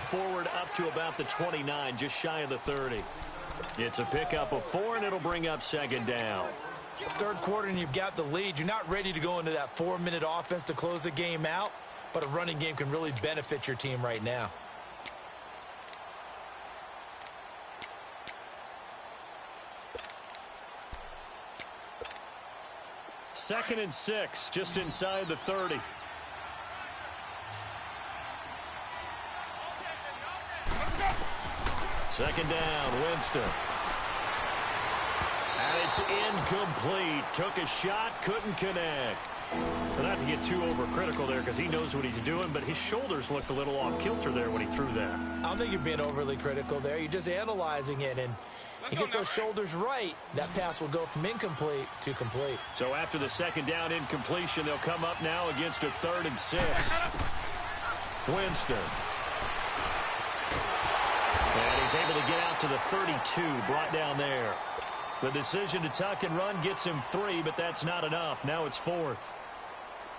forward up to about the 29, just shy of the 30. It's a pickup of 4, and it'll bring up second down. Third quarter, and you've got the lead. You're not ready to go into that 4-minute offense to close the game out, but a running game can really benefit your team right now. Second and 6, just inside the 30. Second down, Winston. And it's incomplete. Took a shot, couldn't connect. Well, not to get too overcritical there because he knows what he's doing, but his shoulders looked a little off kilter there when he threw that. I don't think you're being overly critical there. You're just analyzing it, and he gets those shoulders right. That pass will go from incomplete to complete. So after the second down incompletion, they'll come up now against a 3rd and 6. Winston. And he's able to get out to the 32, brought down there. The decision to tuck and run gets him 3, but that's not enough. Now it's 4th.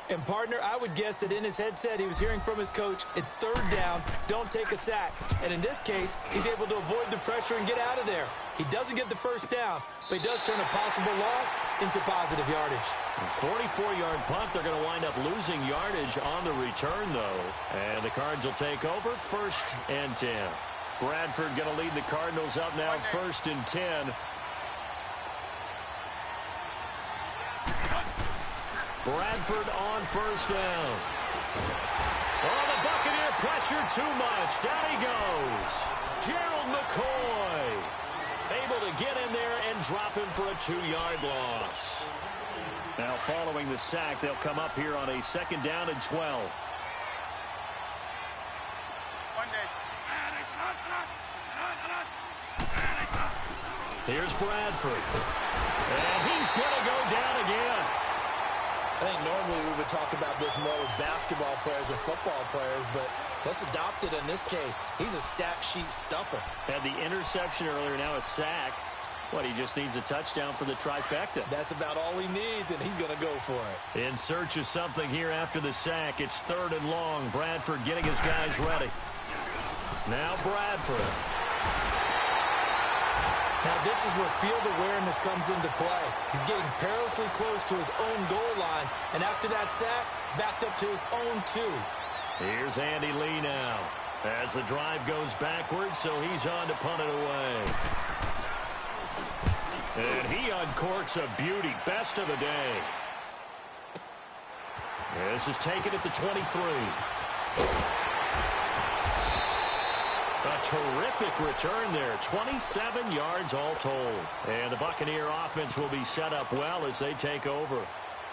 And, partner, I would guess that in his headset he was hearing from his coach, it's 3rd down, don't take a sack. And in this case, he's able to avoid the pressure and get out of there. He doesn't get the first down, but he does turn a possible loss into positive yardage. 44-yard punt. They're going to wind up losing yardage on the return, though. And the Cards will take over 1st and 10. Bradford going to lead the Cardinals up now 1st and 10. Bradford on 1st down. Oh, the Buccaneer pressure too much. Down he goes. Gerald McCoy able to get in there and drop him for a 2-yard loss. Now following the sack, they'll come up here on a 2nd down and 12. Here's Bradford. And he's going to go down again. I think normally we would talk about this more with basketball players and football players, but let's adopt it in this case. He's a stat sheet stuffer. Had the interception earlier, now a sack. What, he just needs a touchdown for the trifecta. That's about all he needs, and he's going to go for it. In search of something here after the sack. It's 3rd and long. Bradford getting his guys ready. Now Bradford. Now this is where field awareness comes into play. He's getting perilously close to his own goal line, and after that sack, backed up to his own 2. Here's Andy Lee now as the drive goes backwards, so he's on to punt it away. And he uncorks a beauty, best of the day. This is taken at the 23. A terrific return there. 27 yards all told. And the Buccaneer offense will be set up well as they take over.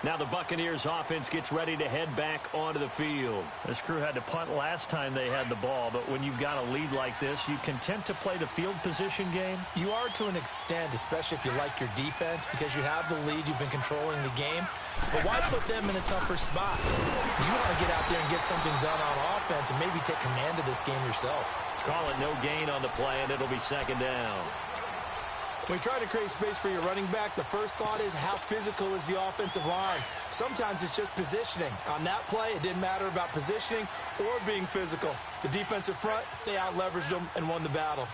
Now the Buccaneers offense gets ready to head back onto the field. This crew had to punt last time they had the ball, but when you've got a lead like this, you content to play the field position game? You are to an extent, especially if you like your defense, because you have the lead, you've been controlling the game. But why put them in a tougher spot? You want to get out there and get something done on offense and maybe take command of this game yourself. Call it no gain on the play, and it'll be 2nd down. When you try to create space for your running back, the first thought is how physical is the offensive line. Sometimes it's just positioning. On that play, it didn't matter about positioning or being physical. The defensive front, they out-leveraged them and won the battle.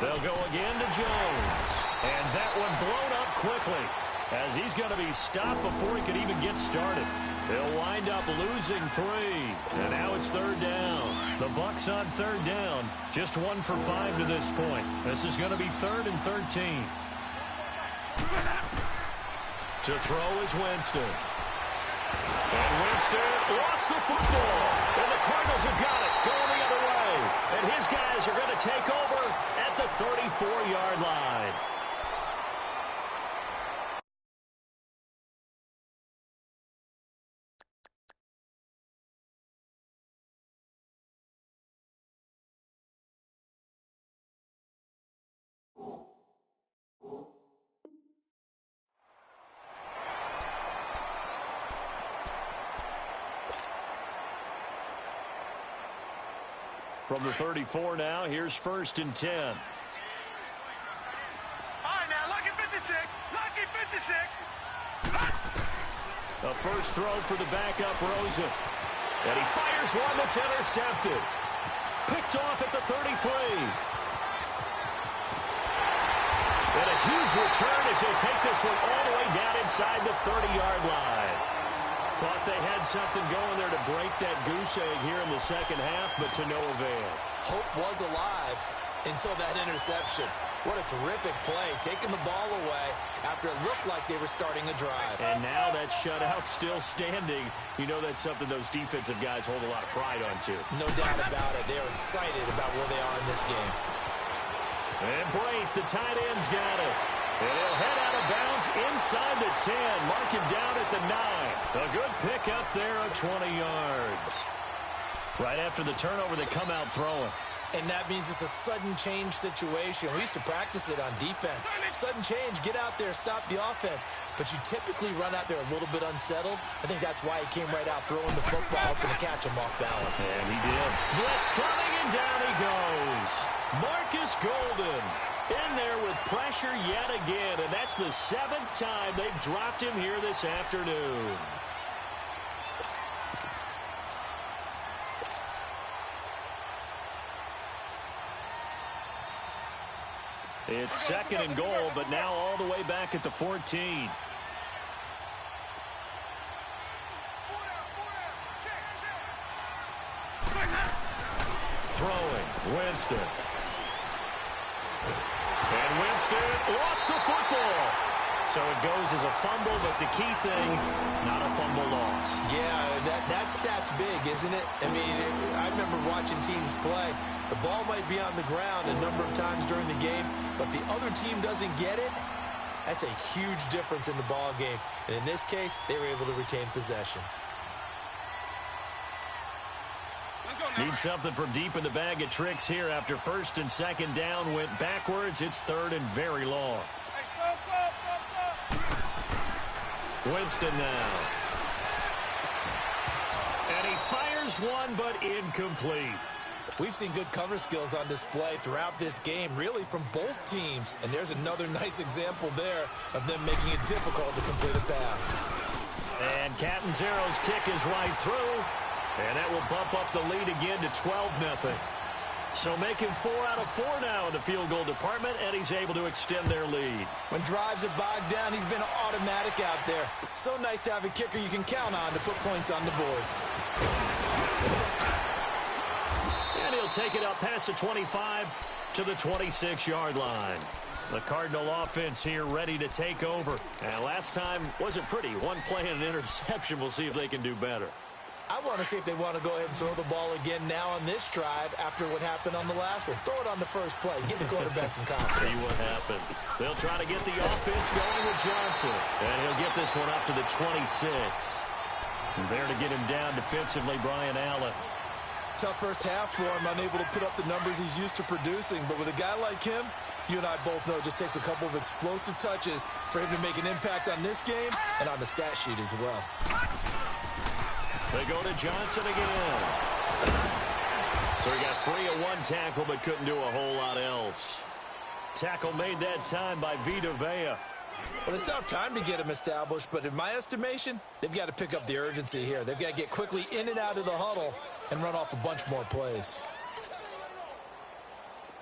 They'll go again to Jones. And that one blown up quickly as he's going to be stopped before he could even get started. They'll wind up losing 3. And now it's 3rd down. The Bucs on 3rd down. Just 1 for 5 to this point. This is going to be 3rd and 13. To throw is Winston. And Winston lost the football. And the Cardinals have got it. Going the other way. And his guys are going to take over at the 34-yard line. From the 34 now, here's 1st and 10. All right, now, lucky 56. Lucky 56. A first throw for the backup, Rosen. And he fires one that's intercepted. Picked off at the 33. And a huge return as he'll take this one all the way down inside the 30-yard line. Thought they had something going there to break that goose egg here in the second half, but to no avail. Hope was alive until that interception. What a terrific play, taking the ball away after it looked like they were starting a drive. And now that shutout still standing. You know that's something those defensive guys hold a lot of pride on, too. No doubt about it. They're excited about where they are in this game. And Brate, the tight end's got it. And he'll head out of bounds inside the 10. Mark him down at the 9. A good pick up there of 20 yards. Right after the turnover, they come out throwing. And that means it's a sudden change situation. We used to practice it on defense. Sudden change, get out there, stop the offense. But you typically run out there a little bit unsettled. I think that's why he came right out throwing the football, hoping to catch him off balance. And he did. Blitz coming, and down he goes. Marcus Golden in there with pressure yet again. And that's the 7th time they've dropped him here this afternoon. It's 2nd and goal, but now all the way back at the 14. Throwing, Winston. And Winston lost the football. So it goes as a fumble, but the key thing, not a fumble loss. Yeah, that stat's big, isn't it? I mean, I remember watching teams play. The ball might be on the ground a number of times during the game, but if the other team doesn't get it, that's a huge difference in the ball game. And in this case, they were able to retain possession. Need something from deep in the bag of tricks here after 1st and 2nd down went backwards. It's 3rd and very long. Winston now. And he fires one, but incomplete. We've seen good cover skills on display throughout this game, really from both teams. And there's another nice example there of them making it difficult to complete a pass. And Catanzaro's kick is right through. And that will bump up the lead again to 12-0. So making 4 out of 4 now in the field goal department, and he's able to extend their lead. When drives are bogged down, he's been automatic out there. So nice to have a kicker you can count on to put points on the board. And he'll take it up past the 25 to the 26-yard line. The Cardinal offense here ready to take over. And last time wasn't pretty. One play and an interception. We'll see if they can do better. I want to see if they want to go ahead and throw the ball again now on this drive after what happened on the last one. Throw it on the first play. Give the quarterback some confidence. See what happens. They'll try to get the offense going with Johnson. And he'll get this one up to the 26. And there to get him down defensively, Brian Allen. Tough first half for him, unable to put up the numbers he's used to producing. But with a guy like him, you and I both know it just takes a couple of explosive touches for him to make an impact on this game and on the stat sheet as well. They go to Johnson again. So he got free of one tackle but couldn't do a whole lot else. Tackle made that time by Vita Vea. Well, it's tough time to get him established, but in my estimation, they've got to pick up the urgency here. They've got to get quickly in and out of the huddle and run off a bunch more plays.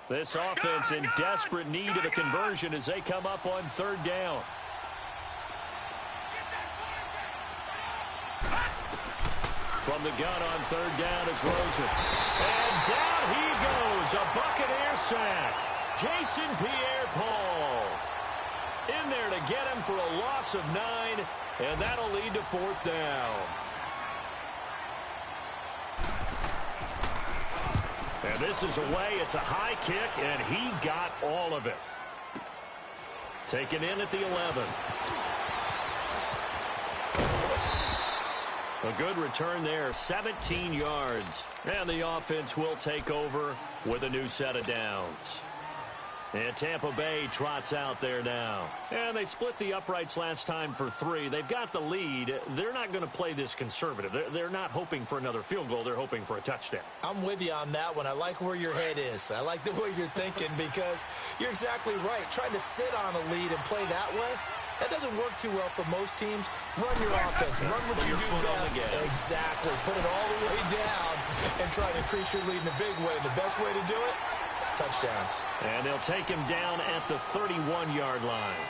This offense in desperate need of a conversion as they come up on 3rd down. From the gun on 3rd down, it's Rosen. And down he goes. A Buccaneer sack. Jason Pierre-Paul in there to get him for a loss of 9, and that'll lead to 4th down. And this is away. It's a high kick, and he got all of it. Taken in at the 11. A good return there, 17 yards. And the offense will take over with a new set of downs. And Tampa Bay trots out there now. And they split the uprights last time for 3. They've got the lead. They're not going to play this conservative. They're not hoping for another field goal. They're hoping for a touchdown. I'm with you on that one. I like where your head is. I like the way you're thinking because you're exactly right. Trying to sit on a lead and play that way, That doesn't work too well for most teams. Run your offense. Run what you do best. Exactly. Put it all the way down and try to increase your lead in a big way. And the best way to do it, touchdowns. And they'll take him down at the 31-yard line.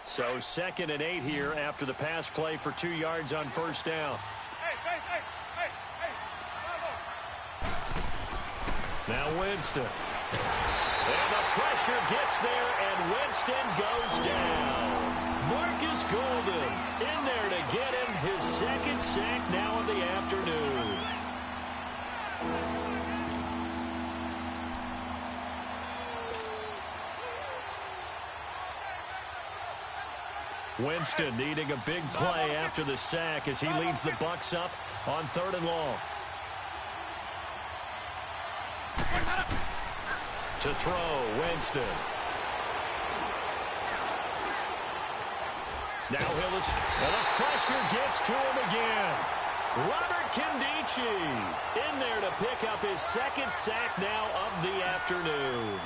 So 2nd and 8 here after the pass play for 2 yards on first down. Now Winston. And the pressure gets there, and Winston goes down. Marcus Golden in there to get him his 2nd sack now of the afternoon. Winston needing a big play after the sack as he leads the Bucs up on 3rd and long. To throw, Winston. Now and the pressure gets to him again. Robert Kindici in there to pick up his 2nd sack now of the afternoon.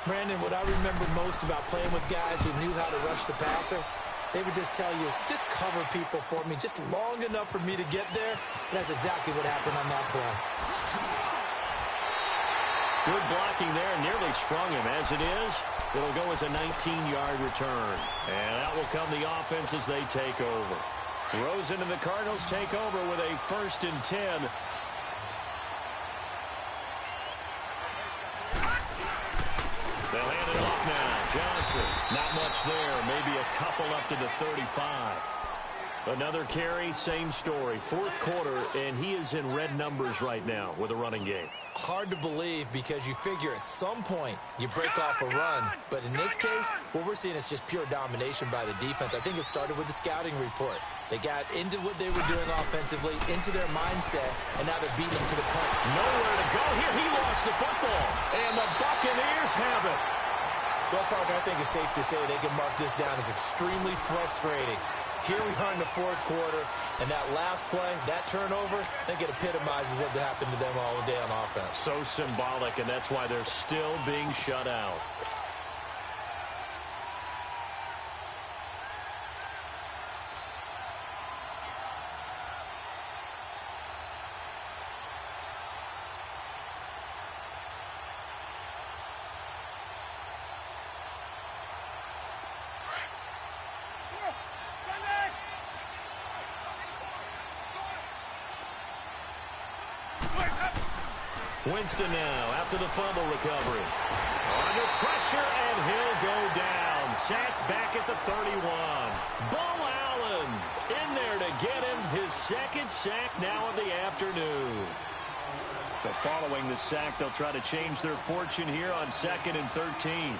Brandon, what I remember most about playing with guys who knew how to rush the passer, they would just tell you, just cover people for me, just long enough for me to get there. And that's exactly what happened on that play. Good blocking there, nearly sprung him. As it is, it'll go as a 19-yard return. And out will come the offense as they take over. Rosen and the Cardinals take over with a 1st and 10. They'll hand it off now. Johnson, not much there. Maybe a couple up to the 35. Another carry, same story. 4th quarter, and he is in red numbers right now with a running game. Hard to believe because you figure at some point you break off a run. But in this case, what we're seeing is just pure domination by the defense. I think it started with the scouting report. They got into what they were doing offensively, into their mindset, and now they're beating them to the punch. Nowhere to go here. He lost the football, and the Buccaneers have it. Well, Parker, I think it's safe to say they can mark this down as extremely frustrating. Here we are in the 4th quarter, and that last play, that turnover, I think it epitomizes what happened to them all day on offense. So symbolic, and that's why they're still being shut out. Winston now after the fumble recovery. Under pressure, and he'll go down. Sacked back at the 31. Bo Allen in there to get him his 2nd sack now of the afternoon. But following the sack, they'll try to change their fortune here on 2nd and 13.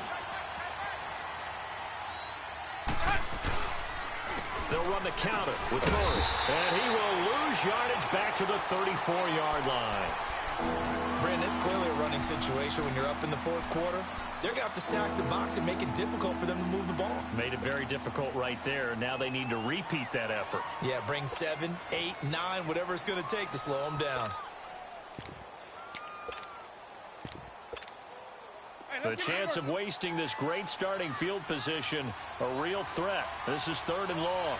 They'll run the counter with Murray. And he will lose yardage back to the 34-yard line. Brandon, it's clearly a running situation when you're up in the 4th quarter. They're going to have to stack the box and make it difficult for them to move the ball. Made it very difficult right there. Now they need to repeat that effort. Yeah, bring 7, 8, 9, whatever it's going to take to slow them down. The chance of wasting this great starting field position, a real threat. This is 3rd and long.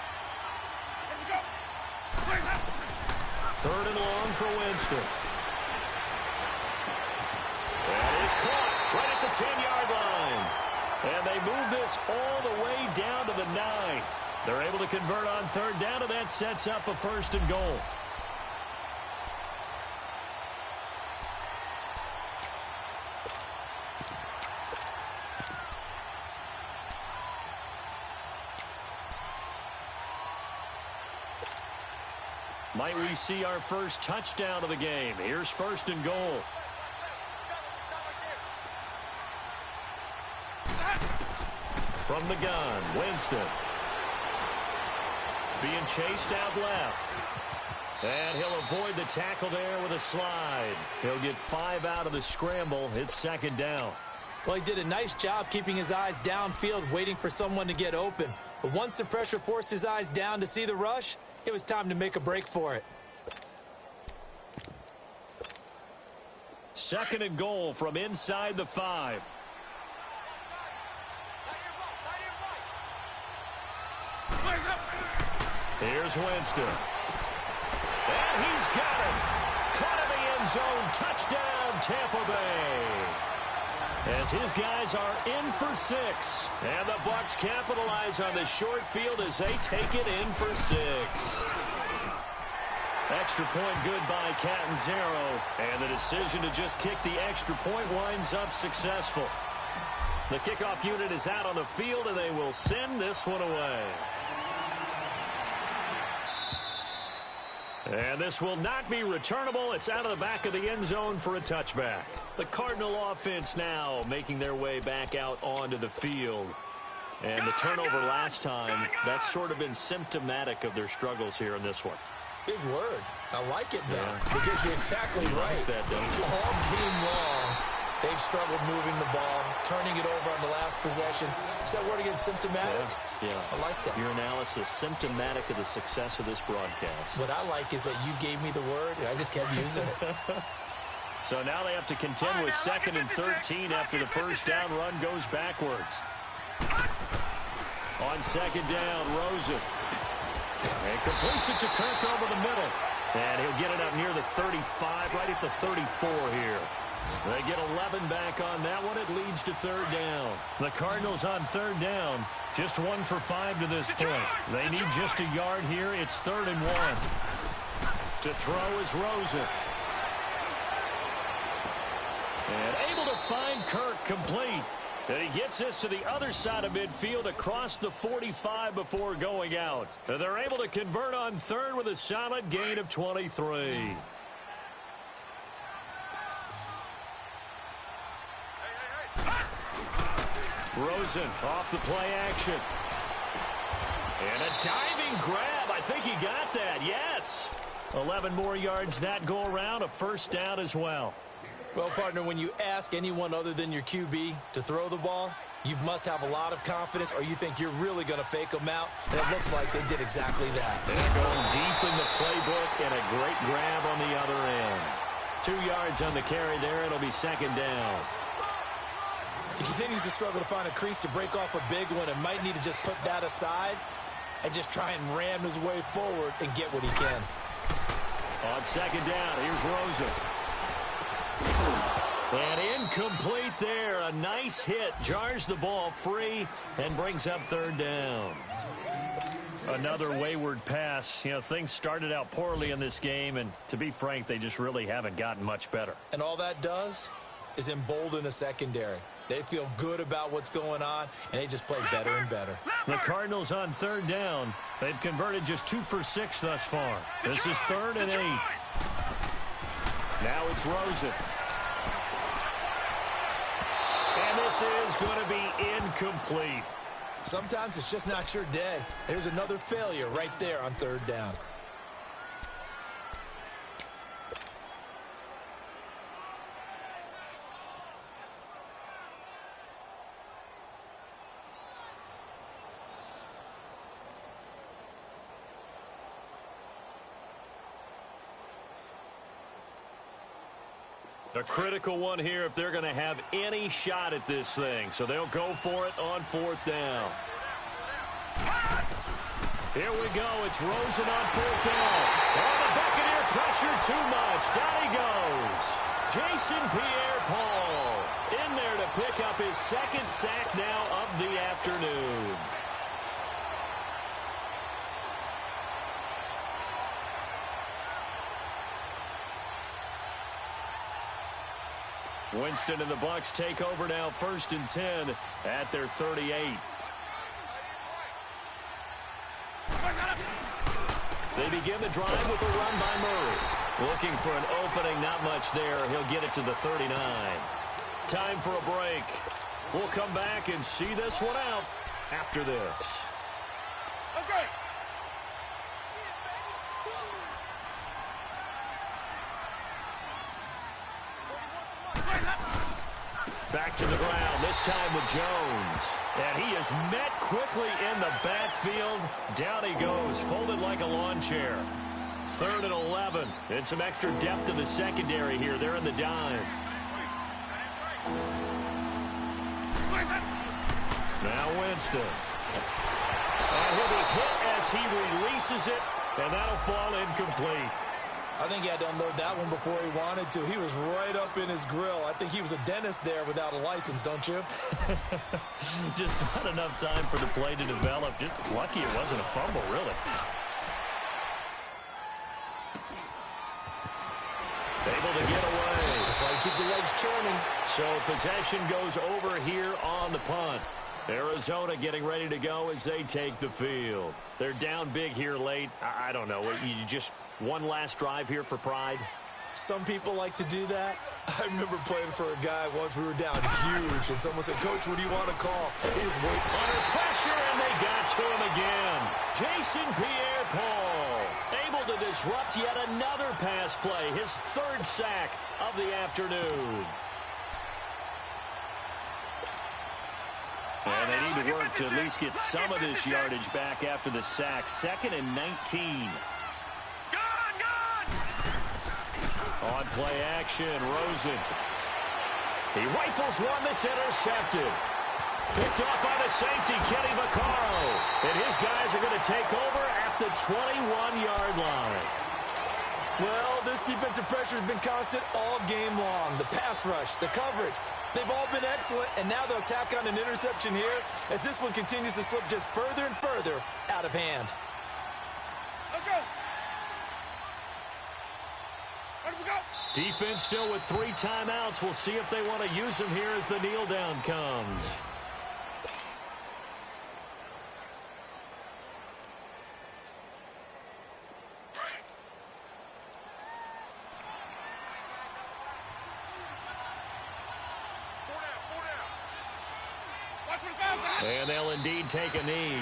3rd and long for Winston. That is caught right at the 10-yard line. And they move this all the way down to the 9. They're able to convert on 3rd down, and that sets up a 1st and goal. Might we see our first touchdown of the game? Here's 1st and goal. From the gun, Winston. Being chased out left. And he'll avoid the tackle there with a slide. He'll get 5 out of the scramble. It's 2nd down. Well, he did a nice job keeping his eyes downfield, waiting for someone to get open. But once the pressure forced his eyes down to see the rush, it was time to make a break for it. 2nd and goal from inside the 5. Here's Winston. And he's got it. Caught in the end zone. Touchdown, Tampa Bay. As his guys are in for 6. And the Bucs capitalize on the short field as they take it in for 6. Extra point good by Catanzaro. And the decision to just kick the extra point winds up successful. The kickoff unit is out on the field, and they will send this one away. And this will not be returnable. It's out of the back of the end zone for a touchback. The Cardinal offense now making their way back out onto the field. And the turnover last time, that's sort of been symptomatic of their struggles here in this one. Big word. I like it, though, because you're exactly right. Like that, don't you? All game long, they've struggled moving the ball, turning it over on the last possession. Is that word again, symptomatic? Yeah. I like that. Your analysis, symptomatic of the success of this broadcast. What I like is that you gave me the word, and I just kept using it. So now they have to contend with 2nd and 13 after the first down run goes backwards. On 2nd down, Rosen. And completes it to Kirk over the middle. And he'll get it up near the 35, right at the 34 here. They get 11 back on that one. It leads to 3rd down. The Cardinals on 3rd down. Just 1 for 5 to this point. They need just a yard here. It's 3rd and 1. To throw is Rosen. And able to find Kirk complete. And he gets this to the other side of midfield across the 45 before going out. And they're able to convert on 3rd with a solid gain of 23. Rosen off the play action. And a diving grab. I think he got that. Yes. 11 more yards that go around. A first down as well. Well, partner, when you ask anyone other than your QB to throw the ball, you must have a lot of confidence, or you think you're really going to fake them out, and it looks like they did exactly that. They're going deep in the playbook, and a great grab on the other end. 2 yards on the carry there. It'll be 2nd down. He continues to struggle to find a crease to break off a big one and might need to just put that aside and just try and ram his way forward and get what he can. On 2nd down, here's Rosen. And incomplete there. A nice hit. Jars the ball free and brings up 3rd down. Another wayward pass. You know, things started out poorly in this game, and to be frank, they just really haven't gotten much better. And all that does is embolden a secondary. They feel good about what's going on, and they just play better and better. The Cardinals on 3rd down. They've converted just 2 for 6 thus far. This is 3rd and 8. Now it's Rosen. And this is going to be incomplete. Sometimes it's just not your day. There's another failure right there on 3rd down. A critical one here if they're going to have any shot at this thing. So they'll go for it on 4th down. Here we go. It's Rosen on 4th down. Oh, the Buccaneer pressure too much. Down he goes. Jason Pierre-Paul in there to pick up his 2nd sack now of the afternoon. Winston and the Bucs take over now, 1st and 10 at their 38. They begin the drive with a run by Murray. Looking for an opening, not much there. He'll get it to the 39. Time for a break. We'll come back and see this one out after this. Okay. Back to the ground, this time with Jones. And he is met quickly in the backfield. Down he goes, folded like a lawn chair. 3rd and 11. And some extra depth in the secondary here. They're in the dime. Now Winston. And he'll be hit as he releases it, and that'll fall incomplete. I think he had to unload that one before he wanted to. He was right up in his grill. I think he was a dentist there without a license, don't you? Just not enough time for the play to develop. Just lucky it wasn't a fumble, really. Able to get away. That's why you keep the legs churning. So possession goes over here on the punt. Arizona getting ready to go as they take the field. They're down big here late. I don't know. You just one last drive here for pride? Some people like to do that. I remember playing for a guy once. We were down huge, and someone said, "Coach, what do you want to call?" He was waiting. Under pressure, and they got to him again. Jason Pierre-Paul able to disrupt yet another pass play. His 3rd sack of the afternoon. And they need to work to at least get some of this yardage back after the sack. 2nd and 19. On play action, Rosen. He rifles one that's intercepted. Picked off by the safety, Kenny Vaccaro. And his guys are going to take over at the 21-yard line. Well, this defensive pressure has been constant all game long. The pass rush, the coverage, they've all been excellent, and now they'll tack on an interception here as this one continues to slip just further and further out of hand. Let's go. Let we go. Defense still with 3 timeouts. We'll see if they want to use them here as the kneel down comes. And they'll indeed take a knee.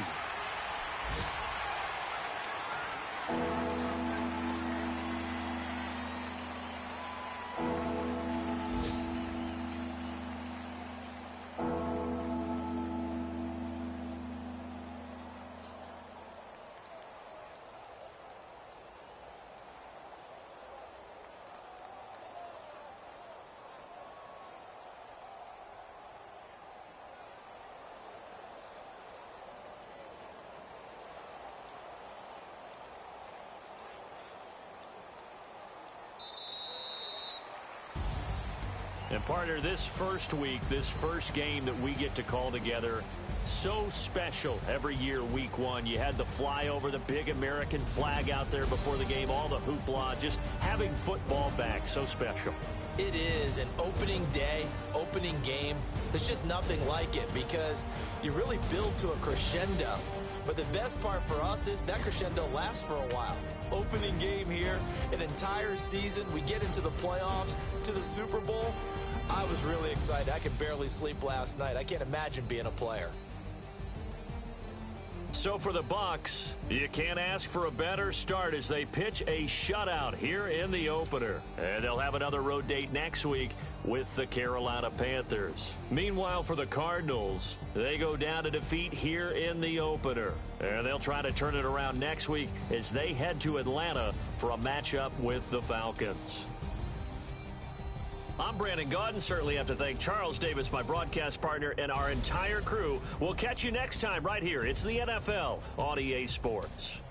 And partner, this first week, this first game that we get to call together, so special every year, week 1. You had the flyover, the big American flag out there before the game, all the hoopla, just having football back, so special. It is an opening day, opening game. There's just nothing like it because you really build to a crescendo. But the best part for us is that crescendo lasts for a while. Opening game here, an entire season. We get into the playoffs, to the Super Bowl. I was really excited. I could barely sleep last night. I can't imagine being a player. So for the Bucs, you can't ask for a better start as they pitch a shutout here in the opener. And they'll have another road date next week with the Carolina Panthers. Meanwhile, for the Cardinals, they go down to defeat here in the opener. And they'll try to turn it around next week as they head to Atlanta for a matchup with the Falcons. I'm Brandon Gaudin. Certainly have to thank Charles Davis, my broadcast partner, and our entire crew. We'll catch you next time right here. It's the NFL on EA Sports.